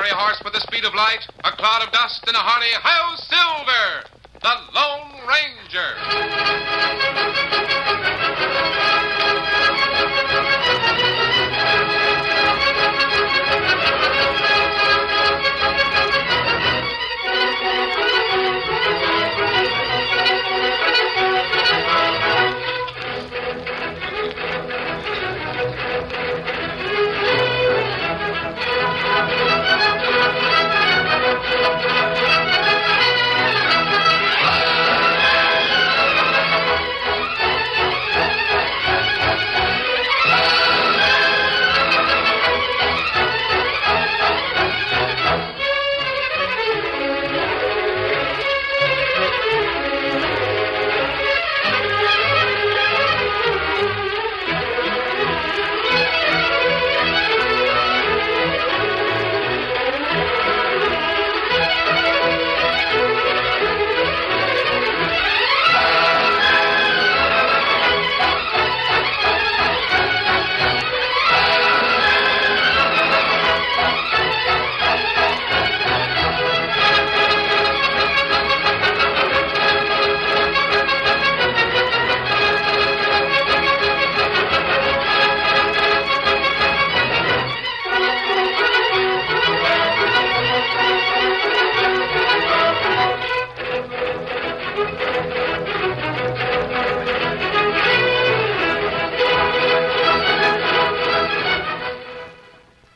fiery horse with the speed of light, a cloud of dust, and a hearty Hi-Yo Silver, the Lone Ranger.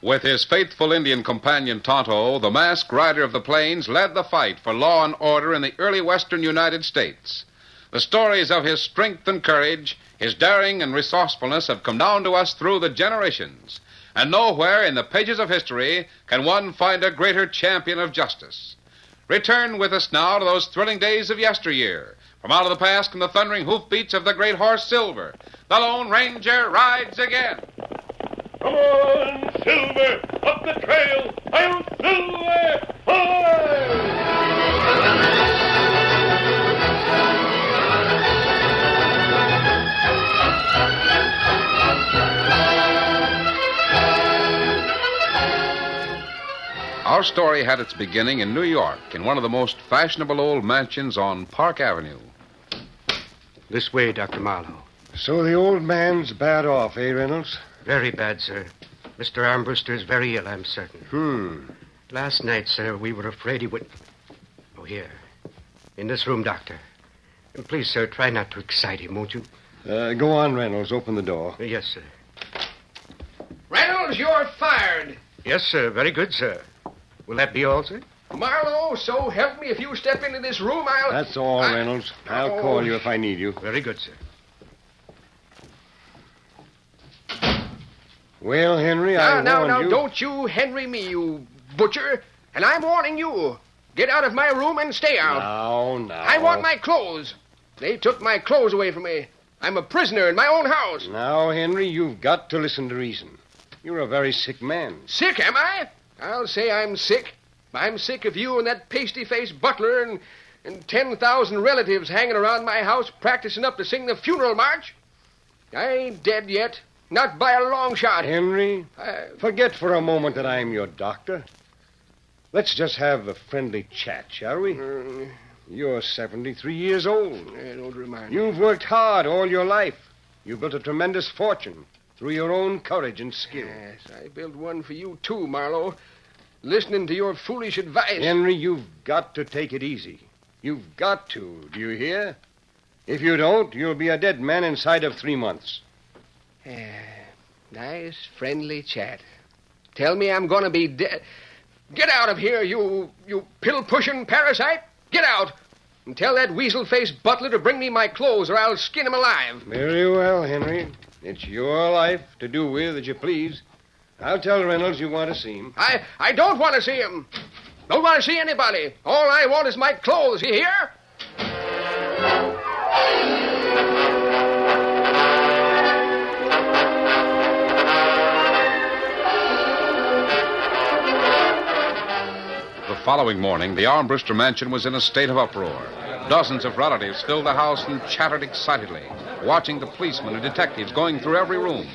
With his faithful Indian companion Tonto, the masked rider of the plains led the fight for law and order in the early western United States. The stories of his strength and courage, his daring and resourcefulness have come down to us through the generations. And nowhere in the pages of history can one find a greater champion of justice. Return with us now to those thrilling days of yesteryear. From out of the past come the thundering hoofbeats of the great horse Silver. The Lone Ranger rides again. Come on, Silver, up the trail. I'm Silver. Hi! Our story had its beginning in New York, in one of the most fashionable old mansions on Park Avenue. This way, Dr. Marlowe. So the old man's bad off, eh, Reynolds? Very bad, sir. Mr. Armbruster is very ill, I'm certain. Last night, sir, we were afraid he would... Oh, here. In this room, Doctor. And please, sir, try not to excite him, won't you? Go on, Reynolds. Open the door. Yes, sir. Reynolds, you're fired. Yes, sir. Very good, sir. Will that be all, sir? Marlowe, so help me, if you step into this room, I'll... That's all, Reynolds. I'll call you if I need you. Very good, sir. Well, Henry, I warned you... Now, don't you Henry me, you butcher. And I'm warning you. Get out of my room and stay out. Now. I want my clothes. They took my clothes away from me. I'm a prisoner in my own house. Now, Henry, you've got to listen to reason. You're a very sick man. Sick, am I? I'll say I'm sick. I'm sick of you and that pasty-faced butler and 10,000 relatives hanging around my house practicing up to sing the funeral march. I ain't dead yet. Not by a long shot. Henry, forget for a moment that I'm your doctor. Let's just have a friendly chat, shall we? You're 73 years old. Don't remind me. You've worked hard all your life. You built a tremendous fortune through your own courage and skill. Yes, I built one for you, too, Marlowe. Listening to your foolish advice. Henry, you've got to take it easy. You've got to. Do you hear? If you don't, you'll be a dead man inside of 3 months. Nice, friendly chat. Tell me I'm going to be dead. Get out of here, you pill-pushing parasite. Get out. And tell that weasel-faced butler to bring me my clothes or I'll skin him alive. Very well, Henry. It's your life to do with as you please. I'll tell Reynolds you want to see him. I don't want to see him. Don't want to see anybody. All I want is my clothes. You hear? The following morning, the Armbruster mansion was in a state of uproar. Dozens of relatives filled the house and chattered excitedly, watching the policemen and detectives going through every room.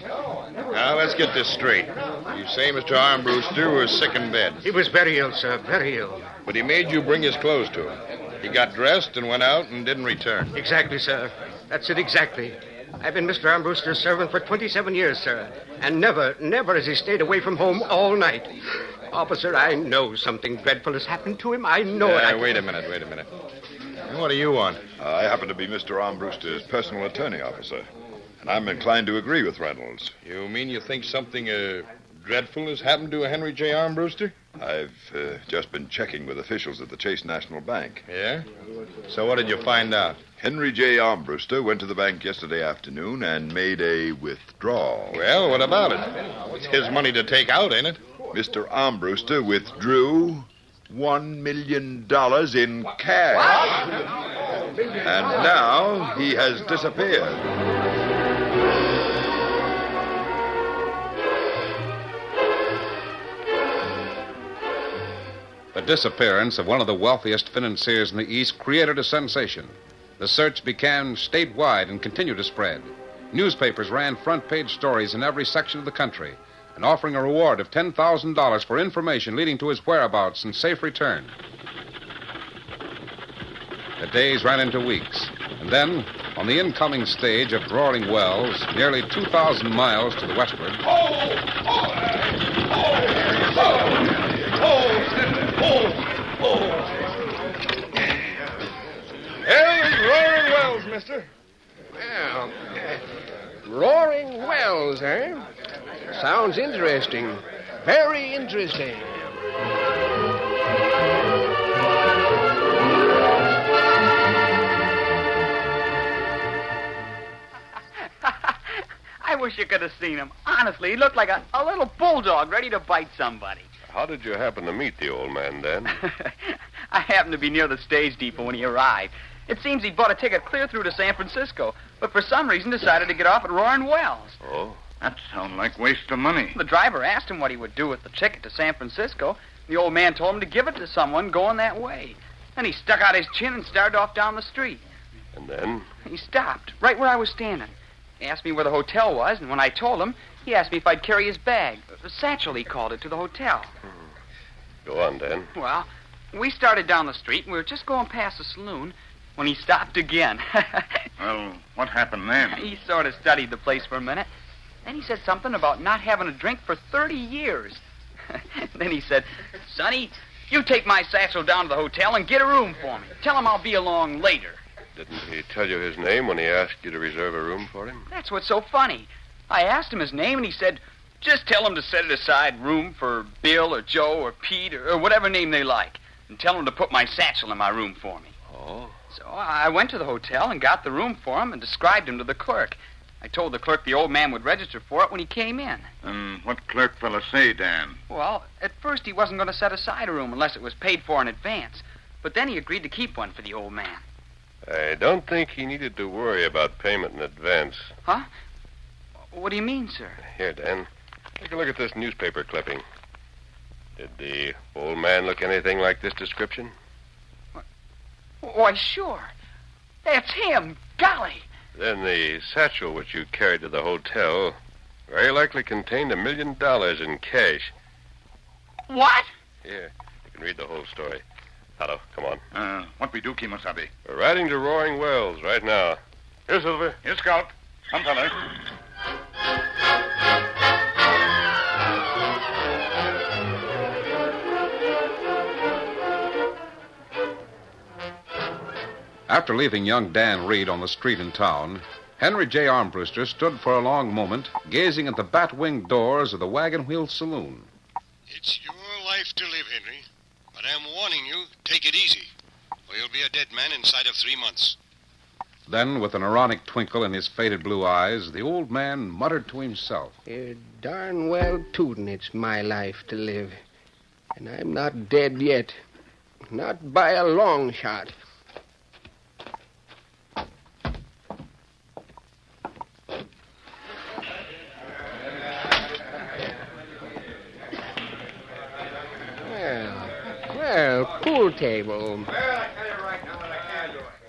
Now, let's get this straight. You say Mr. Armbruster was sick in bed, He was very ill, sir, very ill. but he made you bring his clothes to him. He got dressed and went out and didn't return. Exactly, sir. That's it, exactly. I've been Mr. Armbruster's servant for 27 years, sir. And never has he stayed away from home all night. Officer, I know something dreadful has happened to him. I know it. Wait a minute. What do you want? I happen to be Mr. Armbruster's personal attorney, officer. And I'm inclined to agree with Reynolds. You mean you think something dreadful has happened to Henry J. Armbruster? I've just been checking with officials at the Chase National Bank. Yeah? So what did you find out? Henry J. Armbruster went to the bank yesterday afternoon and made a withdrawal. Well, what about it? It's his money to take out, ain't it? Mr. Armbruster withdrew $1 million in cash. And now he has disappeared. The disappearance of one of the wealthiest financiers in the East created a sensation. The search began statewide and continued to spread. Newspapers ran front-page stories in every section of the country and offering a reward of $10,000 for information leading to his whereabouts and safe return. The days ran into weeks, and then, on the incoming stage of Roaring Wells, nearly 2,000 miles to the westward, Roaring Wells, mister. Well, Roaring Wells, eh? Sounds interesting. Very interesting. I wish you could have seen him. Honestly, he looked like a little bulldog ready to bite somebody. How did you happen to meet the old man, then? I happened to be near the stage depot when he arrived. It seems he bought a ticket clear through to San Francisco, but for some reason decided to get off at Roaring Wells. Oh? That sounds like waste of money. The driver asked him what he would do with the ticket to San Francisco. The old man told him to give it to someone going that way. Then he stuck out his chin and started off down the street. And then? He stopped right where I was standing. He asked me where the hotel was, and when I told him, he asked me if I'd carry his bag. The satchel, he called it, to the hotel. Go on, Dan. Well, we started down the street, and we were just going past the saloon when he stopped again. Well, what happened then? He sort of studied the place for a minute. Then he said something about not having a drink for 30 years. Then he said, Sonny, you take my satchel down to the hotel and get a room for me. Tell him I'll be along later. Didn't he tell you his name when he asked you to reserve a room for him? That's what's so funny. I asked him his name, and he said, just tell him to set it aside room for Bill or Joe or Pete or whatever name they like, and tell him to put my satchel in my room for me. Oh? So I went to the hotel and got the room for him and described him to the clerk. I told the clerk the old man would register for it when he came in. And what clerk fella say, Dan? Well, at first he wasn't going to set aside a room unless it was paid for in advance. But then he agreed to keep one for the old man. I don't think he needed to worry about payment in advance. Huh? What do you mean, sir? Here, Dan, take a look at this newspaper clipping. Did the old man look anything like this description? Why, sure. That's him. Golly. Then the satchel which you carried to the hotel very likely contained $1 million in cash. What? Here, you can read the whole story. Otto, come on. What we do, Kemosabe? We're riding to Roaring Wells right now. Here, Silver. Here, Scout. Come, fella. After leaving young Dan Reed on the street in town, Henry J. Armbruster stood for a long moment, gazing at the bat-winged doors of the Wagon Wheel Saloon. It's your life to live, Henry. But I'm warning you, take it easy, or you'll be a dead man inside of 3 months. Then, with an ironic twinkle in his faded blue eyes, the old man muttered to himself. You're darn well tootin' it's my life to live. And I'm not dead yet. Not by a long shot. Well, pool table. Well, I tell you right now that I can't do it.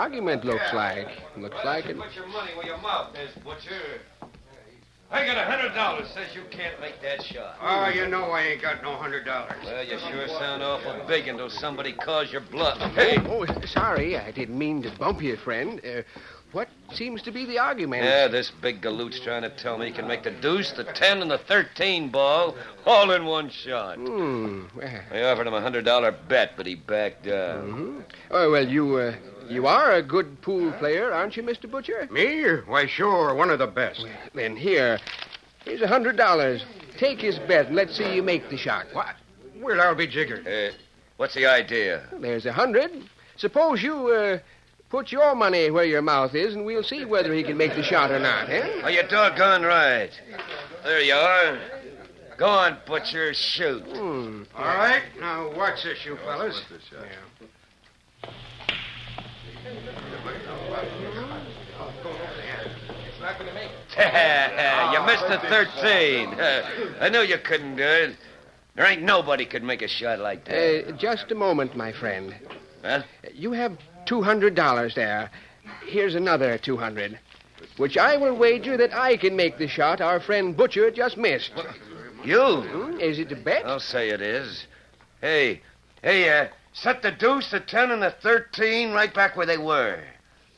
argument, looks like. Looks like it. Put your money where your mouth is, Butcher. I got $100. Says you can't make that shot. Oh, you know I ain't got no $100. Well, you sure sound awful big until somebody calls your bluff. Hey! Oh, sorry. I didn't mean to bump you, friend. What seems to be the argument? Yeah, this big galoot's trying to tell me he can make the deuce, the 10, and the 13 ball all in one shot. Well. I offered him a $100 bet, but he backed down. Mm-hmm. Oh, well, you are a good pool player, aren't you, Mr. Butcher? Me? Why, sure. One of the best. Well, then here's $100. Take his bet and let's see you make the shot. What? Well, I'll be jiggered. What's the idea? There's 100. Suppose you put your money where your mouth is, and we'll see whether he can make the shot or not, eh? Oh, you're doggone right. There you are. Go on, Butcher, shoot. All right. Now, watch this, you fellas. You missed the 13. I knew you couldn't do it. There ain't nobody could make a shot like that. Just a moment, my friend. Huh? You have $200 there. Here's another 200, which I will wager that I can make the shot our friend Butcher just missed. You? Is it a bet? I'll say it is. Hey, set the deuce, the 10, and the 13 right back where they were.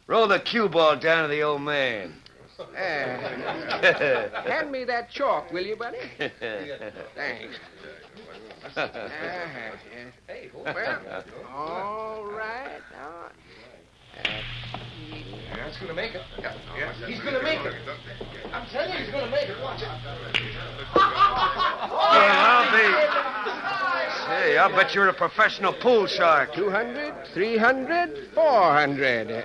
Roll the cue ball down to the old man. Hand me that chalk, will you, buddy? Thanks. Well, all right. That's going to make it. Yeah. He's going to make it. I'm telling you, he's going to make it. Watch it. I'll bet you're a professional pool shark. 200, 300, 400.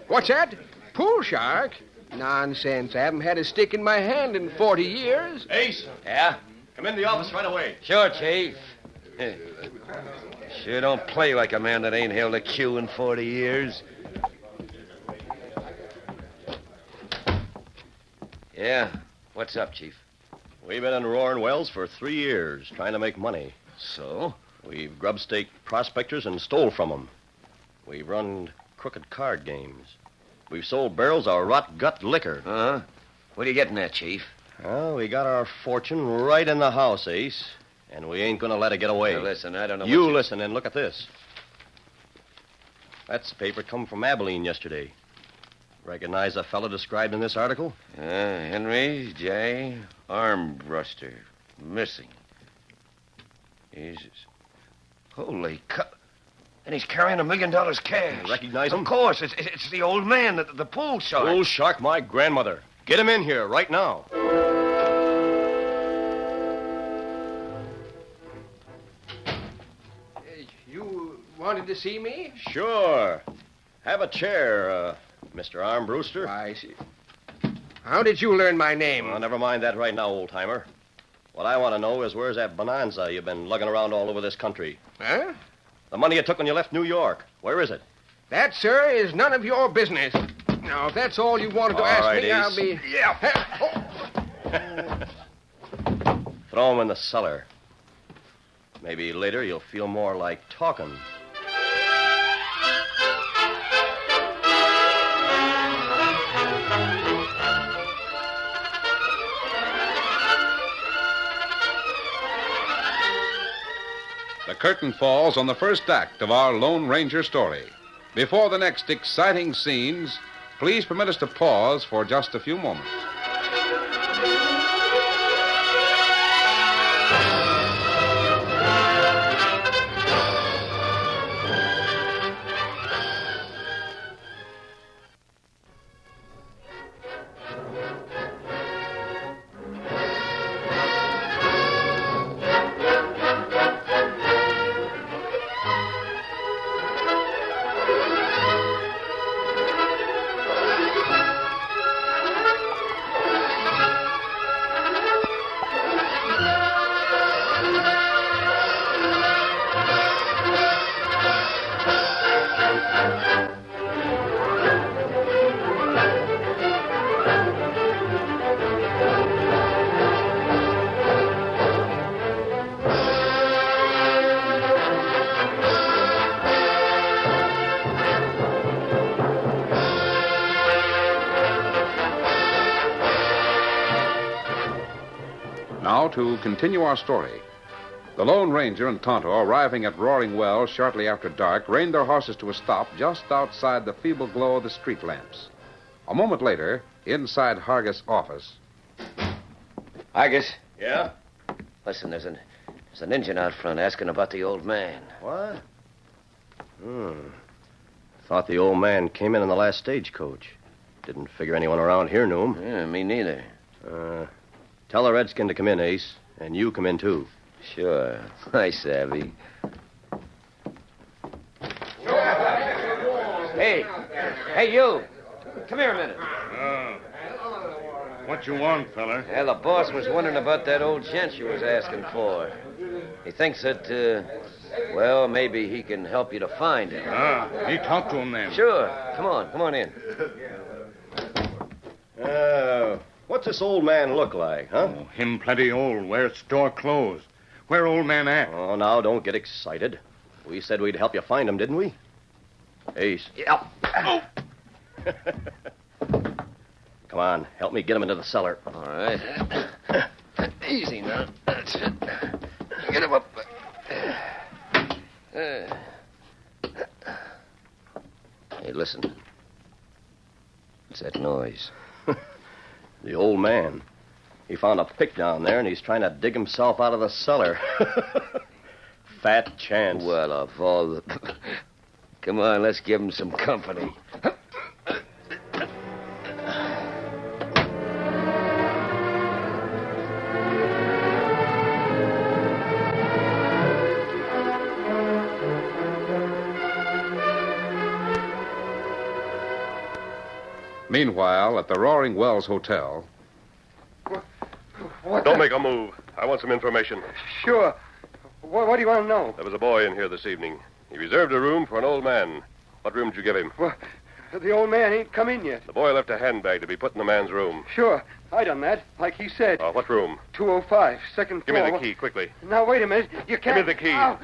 What's that? Pool shark? Nonsense. I haven't had a stick in my hand in 40 years. Ace. Yeah? Come in the office right away. Sure, Chief. Sure don't play like a man that ain't held a cue in 40 years. Yeah? What's up, Chief? We've been in Roaring Wells for 3 years, trying to make money. So? We've grub-staked prospectors and stole from them. We've run crooked card games. We've sold barrels of rot-gut liquor. Uh-huh. What are you getting at, Chief? Well, we got our fortune right in the house, Ace. And we ain't gonna let it get away. Now, listen, I don't know You listen and look at this. That's the paper come from Abilene yesterday. Recognize the fellow described in this article? Henry J. Armbruster. Missing. Jesus. Holy cow. And he's carrying $1 million cash. You recognize him? Of course. It's the old man, the pool shark. Pool shark, my grandmother. Get him in here right now. You wanted to see me? Sure. Have a chair, Mr. Armbruster. I see. How did you learn my name? Well, never mind that right now, old-timer. What I want to know is where's that bonanza you've been lugging around all over this country? Huh? The money you took when you left New York. Where is it? That, sir, is none of your business. Now, if that's all you wanted to All ask right, me, Ace. I'll be... Yeah. Throw him in the cellar. Maybe later you'll feel more like talking. The curtain falls on the first act of our Lone Ranger story. Before the next exciting scenes, please permit us to pause for just a few moments. Now, to continue our story. The Lone Ranger and Tonto, arriving at Roaring Wells shortly after dark, reined their horses to a stop just outside the feeble glow of the street lamps. A moment later, inside Hargis' office. Hargis? Yeah? Listen, there's an Injun out front asking about the old man. What? Thought the old man came in the last stagecoach. Didn't figure anyone around here knew him. Yeah, me neither. Tell the redskin to come in, Ace. And you come in, too. Sure. I savvy. Hey, you. Come here a minute. What you want, feller? Yeah, the boss was wondering about that old gent you was asking for. He thinks that, well, maybe he can help you to find him. He talked to him then. Sure. Come on in. What's this old man look like, huh? Oh, him plenty old, wears store clothes. Where old man at? Oh, now, don't get excited. We said we'd help you find him, didn't we? Ace. Yeah. Oh. Come on, help me get him into the cellar. All right. Easy now. That's it. Get him up. Hey, listen. What's that noise? The old man. He found a pick down there, and he's trying to dig himself out of the cellar. Fat chance. Well, of all the... Come on, let's give him some company. Meanwhile, at the Roaring Wells Hotel. Don't make a move. I want some information. Sure. What do you want to know? There was a boy in here this evening. He reserved a room for an old man. What room did you give him? Well, the old man ain't come in yet. The boy left a handbag to be put in the man's room. Sure. I done that, like he said. What room? 205, second Give floor. me the key, quickly. Now, wait a minute. You can't... Give me the key. Ow,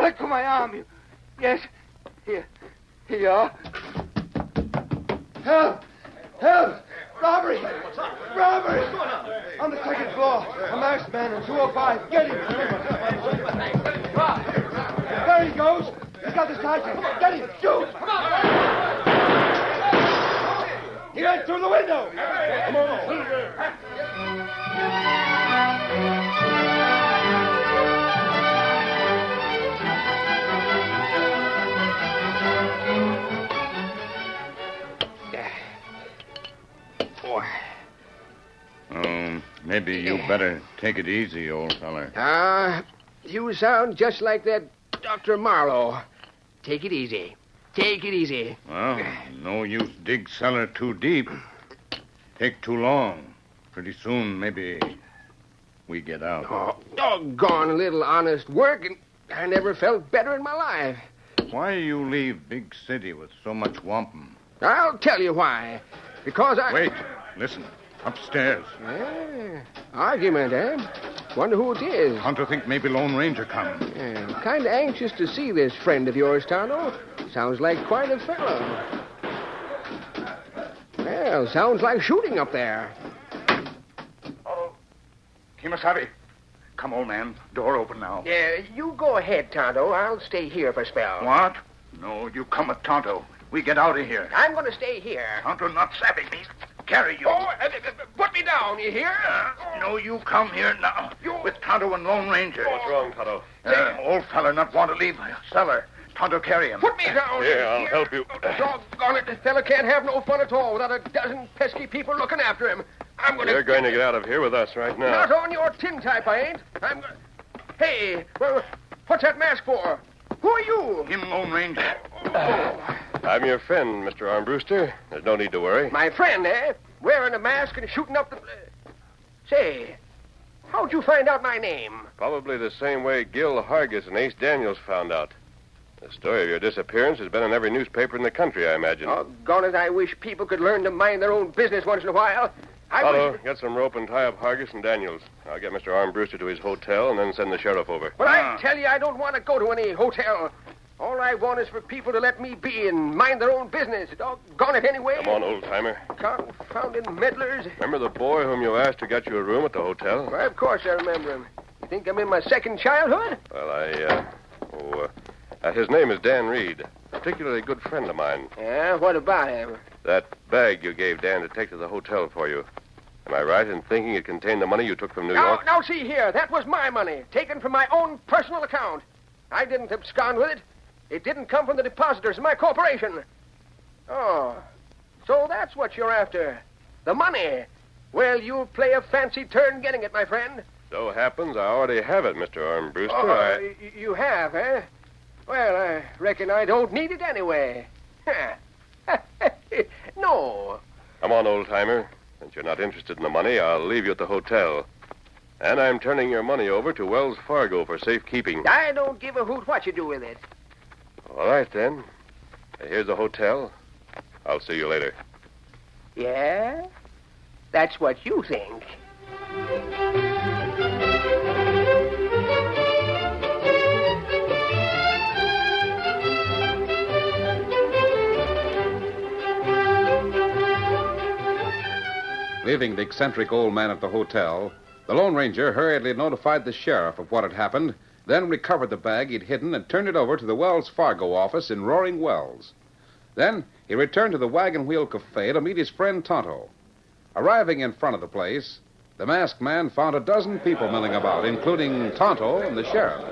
let go my arm. Yes. Here you are. Help! Help! Robbery! Robbery! On the second floor. A masked man in 205. Get him! There he goes. He's got the sergeant. Get him! Shoot! Come on! He went through the window! Come on! Maybe you better take it easy, old feller. You sound just like that Dr. Marlowe. Take it easy. Take it easy. Well, no use dig cellar too deep. Take too long. Pretty soon, maybe we get out. Oh, doggone little honest work, and I never felt better in my life. Why you leave big city with so much wampum? I'll tell you why. Because I... Wait. Listen. Upstairs. Yeah. Argument, eh? Wonder who it is. Tonto think maybe Lone Ranger coming. Yeah, kind of anxious to see this friend of yours, Tonto. Sounds like quite a fellow. Well, sounds like shooting up there. Oh, Kimasabi. Come, old man. Door open now. Yeah, you go ahead, Tonto. I'll stay here for a spell. What? No, you come with Tonto. We get out of here. I'm going to stay here. Tonto not savvy me. Carry you. Oh, put me down, you hear? No, you come here now. With Tonto and Lone Ranger. What's wrong, Tonto? Old feller not want to leave cellar. Tonto carry him. Put me down. Here, I'll help you. Doggone it, the fella can't have no fun at all without a dozen pesky people looking after him. You're going to get out of here with us right now. Not on your tin type, I ain't. Hey, what's that mask for? Who are you? Him Lone Ranger. I'm your friend, Mr. Armbruster. There's no need to worry. My friend, eh? Wearing a mask and shooting up the... Say, how'd you find out my name? Probably the same way Gil Hargis and Ace Daniels found out. The story of your disappearance has been in every newspaper in the country, I imagine. Doggone it, I wish people could learn to mind their own business once in a while. Otto, get some rope and tie up Hargis and Daniels. I'll get Mr. Armbruster to his hotel and then send the sheriff over. But I tell you, I don't want to go to any hotel. All I want is for people to let me be and mind their own business. Doggone it anyway. Come on, old-timer. Confounded meddlers. Remember the boy whom you asked to get you a room at the hotel? Why, of course I remember him. You think I'm in my second childhood? Well, his name is Dan Reed. A particularly good friend of mine. Yeah, what about him? That bag you gave Dan to take to the hotel for you. Am I right in thinking it contained the money you took from New York? Now, see here. That was my money, taken from my own personal account. I didn't abscond with it. It didn't come from the depositors of my corporation. Oh, so that's what you're after. The money. Well, you'll play a fancy turn getting it, my friend. So happens I already have it, Mr. Armbruster. Oh, you have, eh? Well, I reckon I don't need it anyway. No. Come on, old-timer. Since you're not interested in the money, I'll leave you at the hotel. And I'm turning your money over to Wells Fargo for safekeeping. I don't give a hoot what you do with it. All right, then. Here's the hotel. I'll see you later. Yeah? That's what you think. Leaving the eccentric old man at the hotel, the Lone Ranger hurriedly notified the sheriff of what had happened, then recovered the bag he'd hidden and turned it over to the Wells Fargo office in Roaring Wells. Then he returned to the Wagon Wheel Cafe to meet his friend Tonto. Arriving in front of the place, the masked man found a dozen people milling about, including Tonto and the sheriff.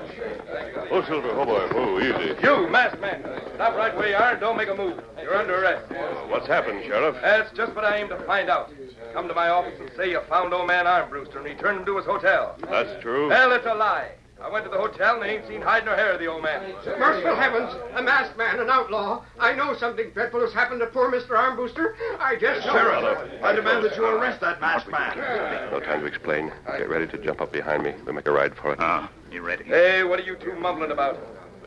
Oh, Silver, oh, boy. Oh, easy. You, masked man. Stop right where you are and don't make a move. You're under arrest. What's happened, Sheriff? That's just what I aim to find out. Come to my office and say you found old man Armbruster and returned him to his hotel. That's true. Well, it's a lie. I went to the hotel and I ain't seen hide nor hair of the old man. Merciful heavens, a masked man, an outlaw. I know something dreadful has happened to poor Mr. Armbruster. I just know. Sheriff, I demand that you arrest that masked man. No time to explain. Get ready to jump up behind me. We'll make a ride for it. You ready? Hey, what are you two mumbling about?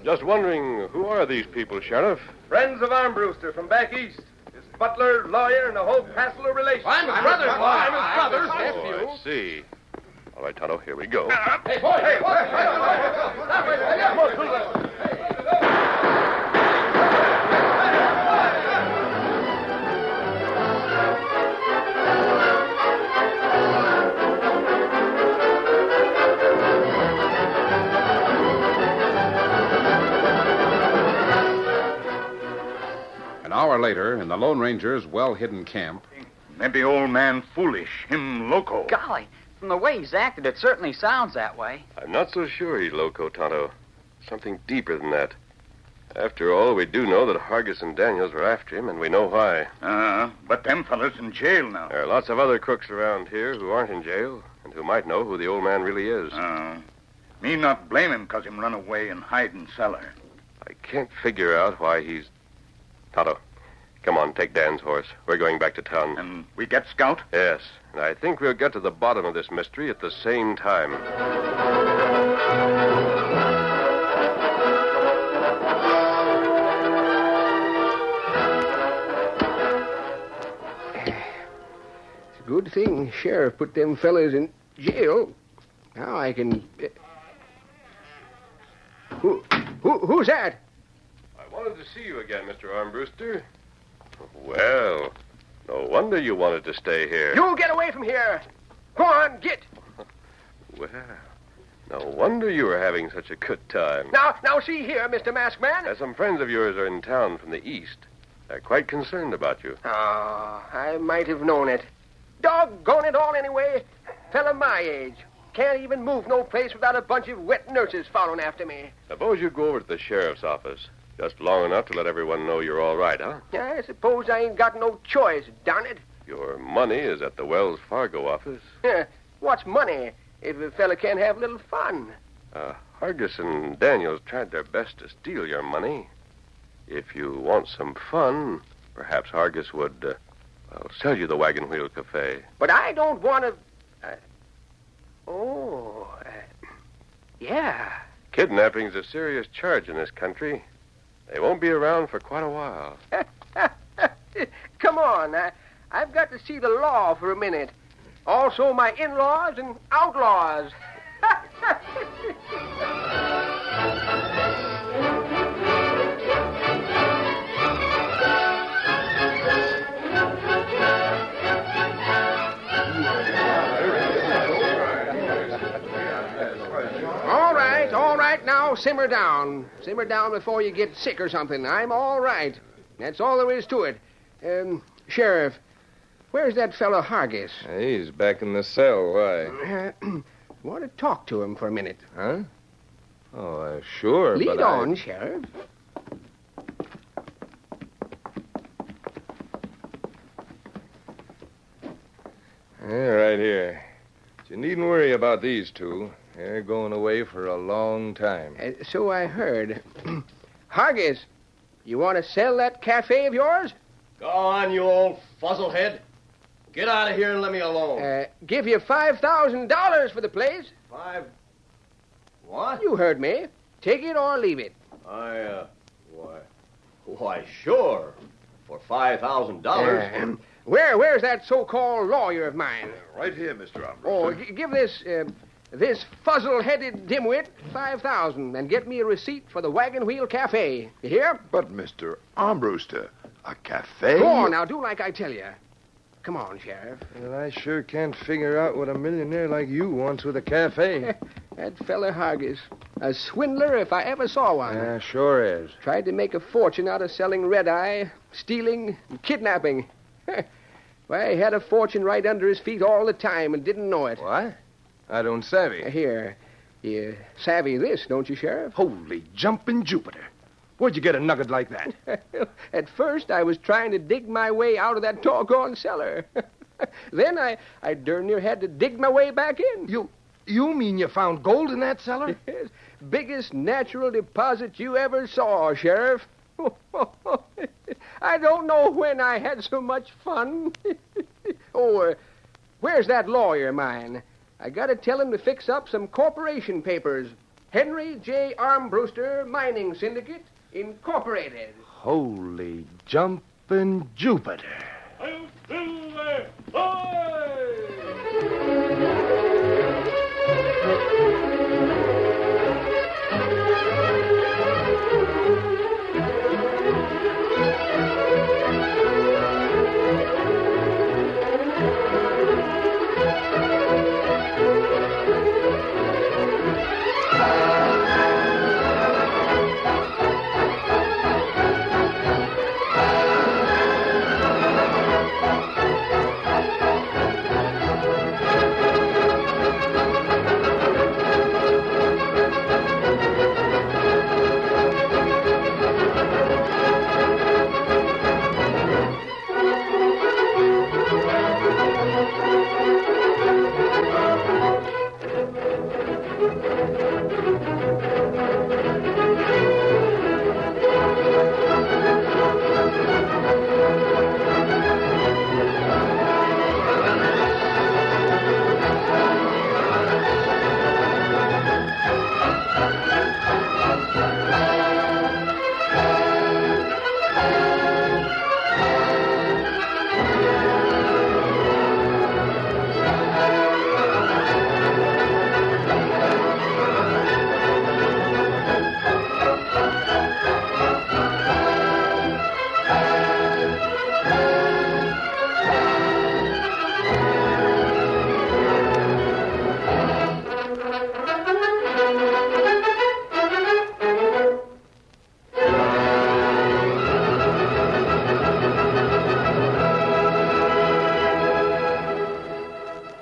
Just wondering, who are these people, Sheriff? Friends of Armbruster from back east. His butler, lawyer, and a whole passel of relations. I'm his brother-in-law. I'm his brother's Oh, nephew. I see. All right, Tonto, here we go. Hey, boy, hey, An hour later, in the Lone Ranger's well-hidden camp, Maybe old man foolish, him loco. Golly, from the way he's acted, it certainly sounds that way. I'm not so sure he's loco, Tonto. Something deeper than that. After all, we do know that Hargis and Daniels were after him, and we know why. But them fellas in jail now. There are lots of other crooks around here who aren't in jail, and who might know who the old man really is. Me not blame him 'cause him run away and hide in cellar. I can't figure out why he's... Tonto, come on, take Dan's horse. We're going back to town. And we get Scout? Yes, and I think we'll get to the bottom of this mystery at the same time. It's a good thing Sheriff put them fellas in jail. Now I can... Who's that? I wanted to see you again, Mr. Armbruster. Well, no wonder you wanted to stay here. You get away from here. Go on, get. Well, no wonder you were having such a good time. Now see here, Mr. Masked Man. Some friends of yours are in town from the east. They're quite concerned about you. Oh, I might have known it. Doggone it all anyway. Fella my age. Can't even move no place without a bunch of wet nurses following after me. Suppose you go over to the sheriff's office. Just long enough to let everyone know you're all right, huh? I suppose I ain't got no choice, darn it. Your money is at the Wells Fargo office. What's money if a fella can't have a little fun? Hargis and Daniels tried their best to steal your money. If you want some fun, perhaps Hargis would, sell you the Wagon Wheel Cafe. But I don't want to... yeah. Kidnapping's a serious charge in this country. They won't be around for quite a while. Come on. I've got to see the law for a minute. Also my in-laws and outlaws. right, now, simmer down. Simmer down before you get sick or something. I'm all right. That's all there is to it. Sheriff, where's that fellow Hargis? He's back in the cell. Why? Want to talk to him for a minute. Huh? Oh, sure, Lead but on, Sheriff. Right here. But you needn't worry about these two. They're going away for a long time. So I heard. Hargis, you want to sell that cafe of yours? Go on, you old fuzzlehead. Get out of here and let me alone. Give you $5,000 for the place. What? You heard me. Take it or leave it. Why, sure. For $5,000. Where's that so-called lawyer of mine? Right here, Mr. Armbruster. Oh, give this fuzzle-headed dimwit $5,000 and get me a receipt for the Wagon Wheel Cafe. You hear? But, Mr. Armbruster, a cafe? Go on now, do like I tell you. Come on, Sheriff. Well, I sure can't figure out what a millionaire like you wants with a cafe. That fella Hargis. A swindler if I ever saw one. Yeah, sure is. Tried to make a fortune out of selling red-eye, stealing, and kidnapping. Why, he had a fortune right under his feet all the time and didn't know it. What? I don't savvy. Here. You savvy this, don't you, Sheriff? Holy jumping Jupiter. Where'd you get a nugget like that? At first, I was trying to dig my way out of that doggone cellar. Then I darn near had to dig my way back in. You mean you found gold in that cellar? Yes. Biggest natural deposit you ever saw, Sheriff. I don't know when I had so much fun. Where's that lawyer of mine? I gotta tell him to fix up some corporation papers. Henry J. Armbruster Mining Syndicate, Incorporated. Holy jumping Jupiter.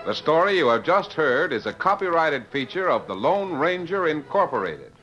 The story you have just heard is a copyrighted feature of the Lone Ranger Incorporated.